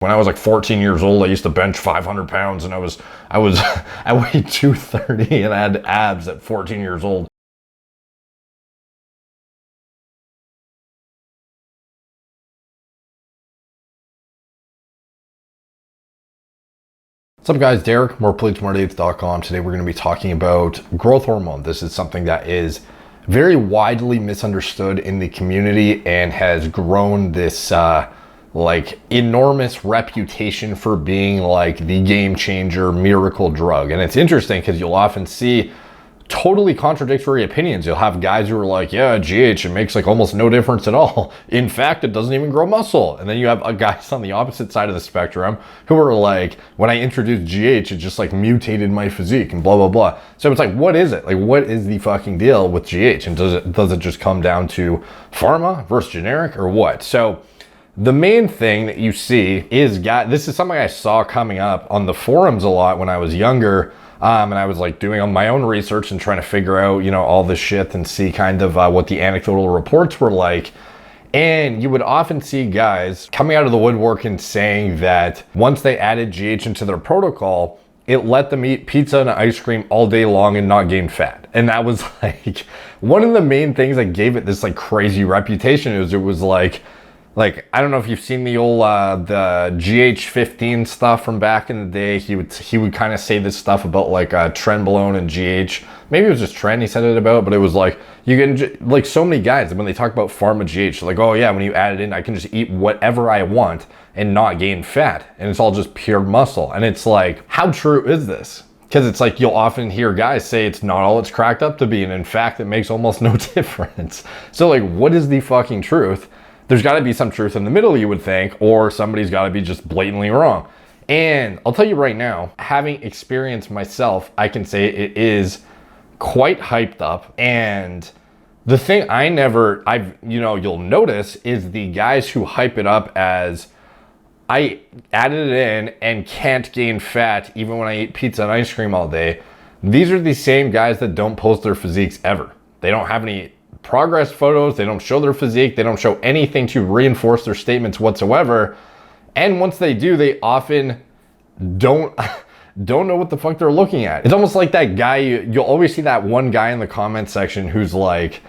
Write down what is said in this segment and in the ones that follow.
When I was like 14 years old, I used to bench 500 pounds and I weighed 230 and I had abs at 14 years old. What's up guys, Derek, moreplates.com. Today we're going to be talking about growth hormone. This is something that is very widely misunderstood in the community and has grown this like enormous reputation for being like the game changer miracle drug. And it's interesting because you'll often see totally contradictory opinions. You'll have guys who are like, yeah, GH, it makes like almost no difference at all. In fact, it doesn't even grow muscle. And then you have guys on the opposite side of the spectrum who are like, when I introduced GH, it just like mutated my physique and blah, blah, blah. So it's like, what is it? Like, what is the fucking deal with GH? And does it just come down to pharma versus generic or what? So the main thing that you see is, this is something I saw coming up on the forums a lot when I was younger. And I was like doing my own research and trying to figure out, you know, all this shit and see kind of what the anecdotal reports were like. And you would often see guys coming out of the woodwork and saying that once they added GH into their protocol, it let them eat pizza and ice cream all day long and not gain fat. And that was like one of the main things that gave it this like crazy reputation. It was like, I don't know if you've seen the old the GH15 stuff from back in the day. He would kind of say this stuff about like trenbolone and GH. Maybe it was just Tren he said it about, but it was like, you can, like so many guys, when they talk about Pharma GH, like, oh yeah, when you add it in, I can just eat whatever I want and not gain fat. And it's all just pure muscle. And it's like, how true is this? Because it's like, you'll often hear guys say it's not all it's cracked up to be. And in fact, it makes almost no difference. So like, what is the fucking truth? There's got to be some truth in the middle, you would think, or somebody's got to be just blatantly wrong. And I'll tell you right now, having experienced myself, I can say it is quite hyped up. And the thing you'll notice is the guys who hype it up as, I added it in and can't gain fat even when I eat pizza and ice cream all day. These are the same guys that don't post their physiques ever. They don't have any progress photos, they don't show their physique, they don't show anything to reinforce their statements whatsoever. And once they do, they often don't know what the fuck they're looking at. It's almost like that guy, you'll always see that one guy in the comment section who's on like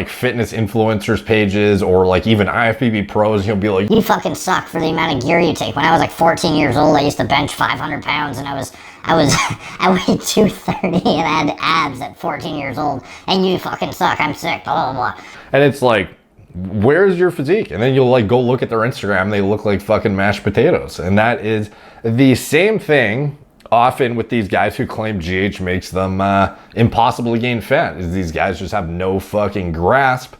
fitness influencers pages or like even IFBB pros. He'll be like, you fucking suck for the amount of gear you take. When I was like 14 years old, I used to bench 500 pounds and I weighed 230 and I had abs at 14 years old, and you fucking suck. I'm sick, blah, blah, blah. And it's like, where's your physique? And then you'll like go look at their Instagram, they look like fucking mashed potatoes. And that is the same thing often with these guys who claim GH makes them impossible to gain fat, is these guys just have no fucking grasp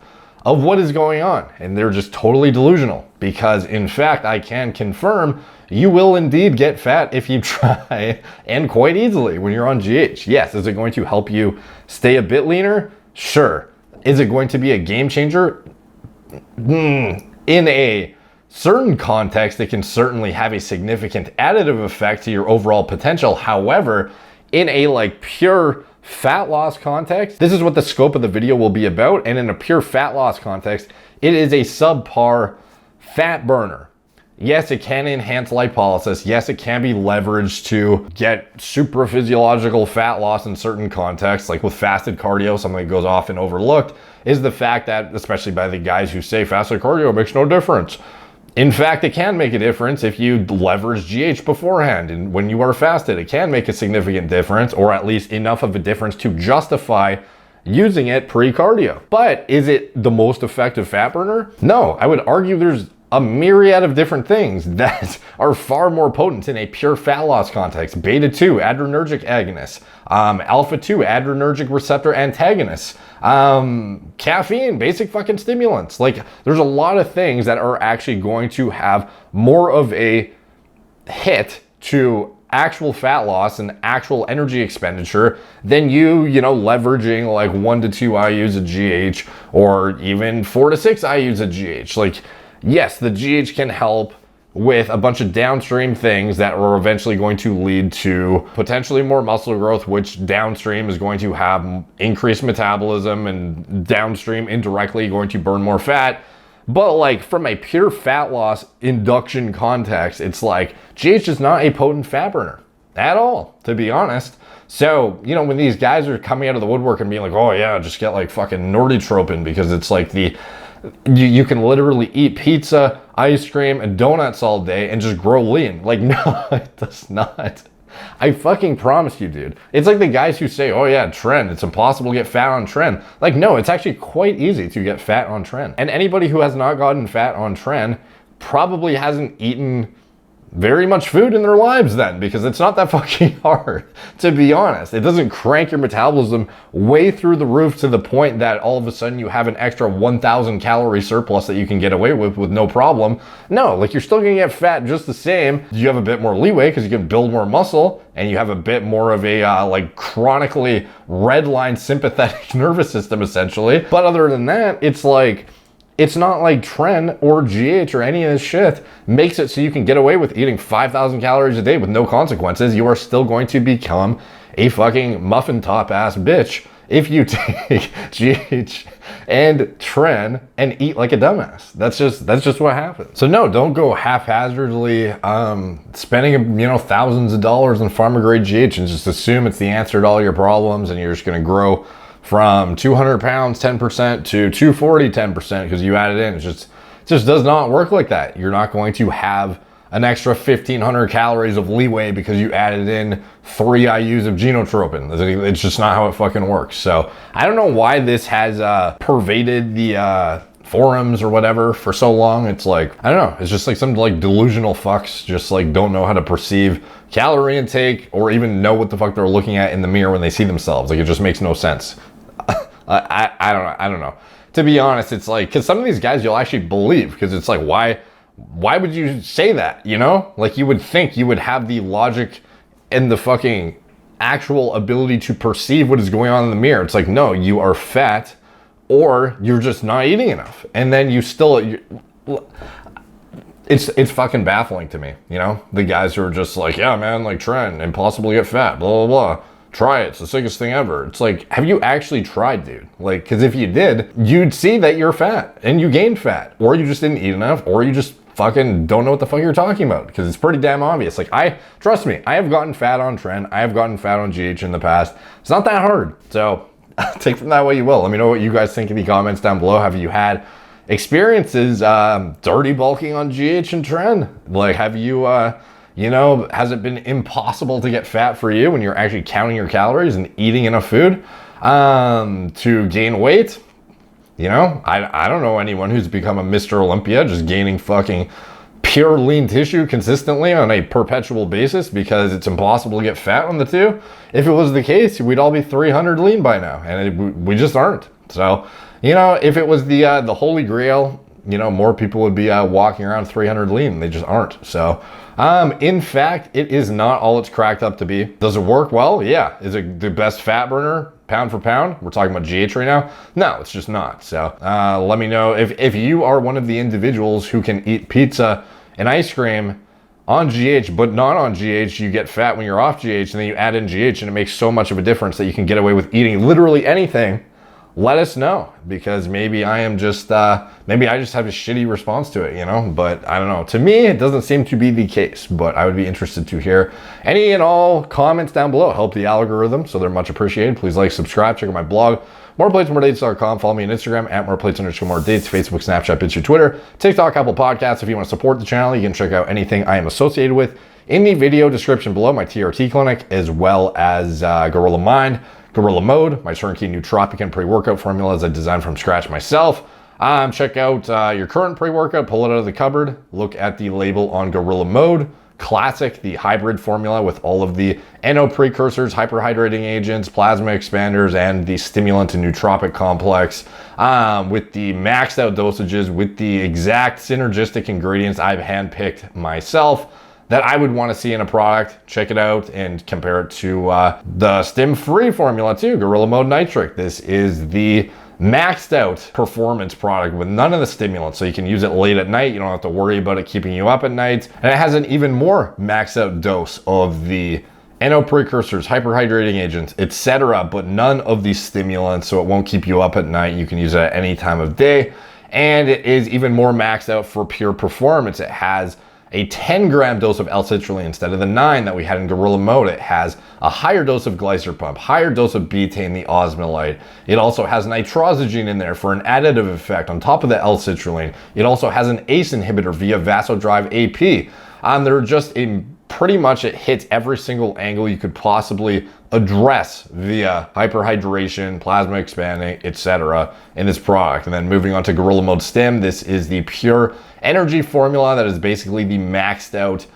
of what is going on. And they're just totally delusional, because in fact, I can confirm you will indeed get fat if you try, and quite easily when you're on GH. Yes, is it going to help you stay a bit leaner? Sure. Is it going to be a game changer? In a certain context, it can certainly have a significant additive effect to your overall potential. However, in a like pure fat loss context, this is what the scope of the video will be about. And in a pure fat loss context, it is a subpar fat burner. Yes, it can enhance lipolysis. Yes, it can be leveraged to get super physiological fat loss in certain contexts, like with fasted cardio. Something that goes often overlooked is the fact that, especially by the guys who say fasted cardio makes no difference. In fact, it can make a difference if you leverage GH beforehand. And when you are fasted, it can make a significant difference, or at least enough of a difference to justify using it pre-cardio. But is it the most effective fat burner? No, I would argue there's a myriad of different things that are far more potent in a pure fat loss context. Beta-2 adrenergic agonists, alpha-2 adrenergic receptor antagonists, caffeine, basic fucking stimulants. Like, there's a lot of things that are actually going to have more of a hit to actual fat loss and actual energy expenditure than you leveraging like 1 to 2 IUs of GH or even 4 to 6 IUs of GH. Like, yes, the GH can help with a bunch of downstream things that are eventually going to lead to potentially more muscle growth, which downstream is going to have increased metabolism and downstream indirectly going to burn more fat. But like from a pure fat loss induction context, it's like GH is not a potent fat burner at all, to be honest. So, you know, when these guys are coming out of the woodwork and being like, oh yeah, just get like fucking Norditropin because it's like you can literally eat pizza, ice cream, and donuts all day and just grow lean. Like, no, it does not. I fucking promise you, dude. It's like the guys who say, oh yeah, tren, it's impossible to get fat on tren. Like, no, it's actually quite easy to get fat on tren. And anybody who has not gotten fat on tren probably hasn't eaten very much food in their lives then, because it's not that fucking hard, to be honest. It doesn't crank your metabolism way through the roof to the point that all of a sudden you have an extra 1,000 calorie surplus that you can get away with no problem. No, like you're still gonna get fat just the same. You have a bit more leeway because you can build more muscle and you have a bit more of a like chronically redline sympathetic nervous system essentially. But other than that, it's like, it's not like tren or GH or any of this shit makes it so you can get away with eating 5,000 calories a day with no consequences. You are still going to become a fucking muffin top ass bitch if you take GH and tren and eat like a dumbass. That's just what happens. So no, don't go haphazardly spending, you know, thousands of dollars on pharma grade GH and just assume it's the answer to all your problems and you're just gonna grow from 200 pounds 10% to 240 10% because you added in. It just does not work like that. You're not going to have an extra 1,500 calories of leeway because you added in 3 IUs of genotropin. It's just not how it fucking works. So I don't know why this has pervaded the forums or whatever for so long. It's like, I don't know, it's just like some like delusional fucks just like don't know how to perceive calorie intake or even know what the fuck they're looking at in the mirror when they see themselves. Like, it just makes no sense. I don't know. To be honest, it's like, because some of these guys you'll actually believe, because it's like, why would you say that, you know? Like, you would think you would have the logic and the fucking actual ability to perceive what is going on in the mirror. It's like, no, you are fat or you're just not eating enough. And then it's fucking baffling to me, you know? The guys who are just like, yeah, man, like tren, impossible to get fat, blah, blah, blah. Try it, it's the sickest thing ever. It's like, have you actually tried, dude? Like, because if you did, you'd see that you're fat and you gained fat, or you just didn't eat enough, or you just fucking don't know what the fuck you're talking about, because it's pretty damn obvious. Like, trust me, I have gotten fat on tren, I have gotten fat on GH in the past. It's not that hard. So take from that what you will. Let me know what you guys think in the comments down below. Have you had experiences dirty bulking on GH and tren? Like, have you you know, has it been impossible to get fat for you when you're actually counting your calories and eating enough food to gain weight? You know, I don't know anyone who's become a Mr. Olympia just gaining fucking pure lean tissue consistently on a perpetual basis because it's impossible to get fat on the two. If it was the case, we'd all be 300 lean by now, and we just aren't. So, you know, if it was the holy grail, you know, more people would be walking around 300 lean. They just aren't. So, in fact, it is not all it's cracked up to be. Does it work well? Yeah. Is it the best fat burner pound for pound? We're talking about GH right now. No, it's just not. So, let me know if you are one of the individuals who can eat pizza and ice cream on GH, but not on GH. You get fat when you're off GH, and then you add in GH, and it makes so much of a difference that you can get away with eating literally anything. Let us know, because maybe I am just, maybe I just have a shitty response to it, you know, but I don't know. To me, it doesn't seem to be the case, but I would be interested to hear any and all comments down below. Help the algorithm, so they're much appreciated. Please like, subscribe, check out my blog, moreplates.com. Follow me on Instagram at moreplates_moredates, Facebook, Snapchat, Pinterest, Twitter, TikTok, Apple Podcasts. If you want to support the channel, you can check out anything I am associated with in the video description below, my TRT clinic, as well as Gorilla Mind, Gorilla Mode, my turnkey nootropic and pre-workout formulas I designed from scratch myself. Check out your current pre-workout, pull it out of the cupboard, look at the label on Gorilla Mode. Classic, the hybrid formula with all of the NO precursors, hyperhydrating agents, plasma expanders, and the stimulant and nootropic complex with the maxed out dosages, with the exact synergistic ingredients I've handpicked myself that I would want to see in a product. Check it out and compare it to the stim-free formula too, Gorilla Mode Nitric. This is the maxed out performance product with none of the stimulants, so you can use it late at night. You don't have to worry about it keeping you up at night. And it has an even more maxed out dose of the NO precursors, hyperhydrating agents, etc., but none of these stimulants, so it won't keep you up at night. You can use it at any time of day. And it is even more maxed out for pure performance. It has a 10-gram dose of L-citrulline instead of the 9 that we had in Gorilla Mode. It has a higher dose of glycer pump, higher dose of betaine, the osmolite. It also has nitrosamine in there for an additive effect on top of the L-citrulline. It also has an ACE inhibitor via vasodrive AP. They're just pretty much it hits every single angle you could possibly address via hyperhydration, plasma expanding, etc. in this product. And then moving on to Gorilla Mode Stim, this is the pure energy formula that is basically the maxed out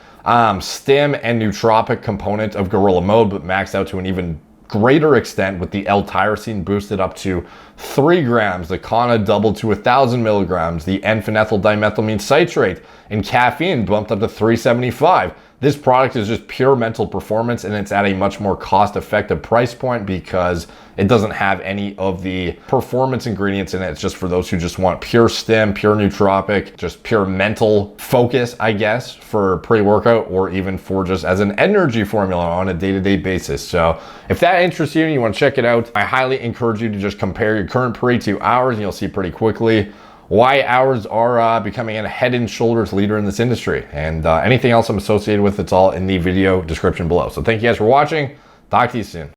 stim and nootropic component of Gorilla Mode, but maxed out to an even greater extent with the L-tyrosine boosted up to 3 grams, the Kana doubled to 1,000 milligrams, the N-phenethyl dimethylamine citrate, and caffeine bumped up to 375. This product is just pure mental performance, and it's at a much more cost-effective price point because it doesn't have any of the performance ingredients in it. It's just for those who just want pure stim, pure nootropic, just pure mental focus, I guess, for pre-workout or even for just as an energy formula on a day-to-day basis. So if that interests you and you want to check it out, I highly encourage you to just compare your current pre to ours, and you'll see pretty quickly why ours are becoming a head and shoulders leader in this industry. And anything else I'm associated with, it's all in the video description below. So thank you guys for watching. Talk to you soon.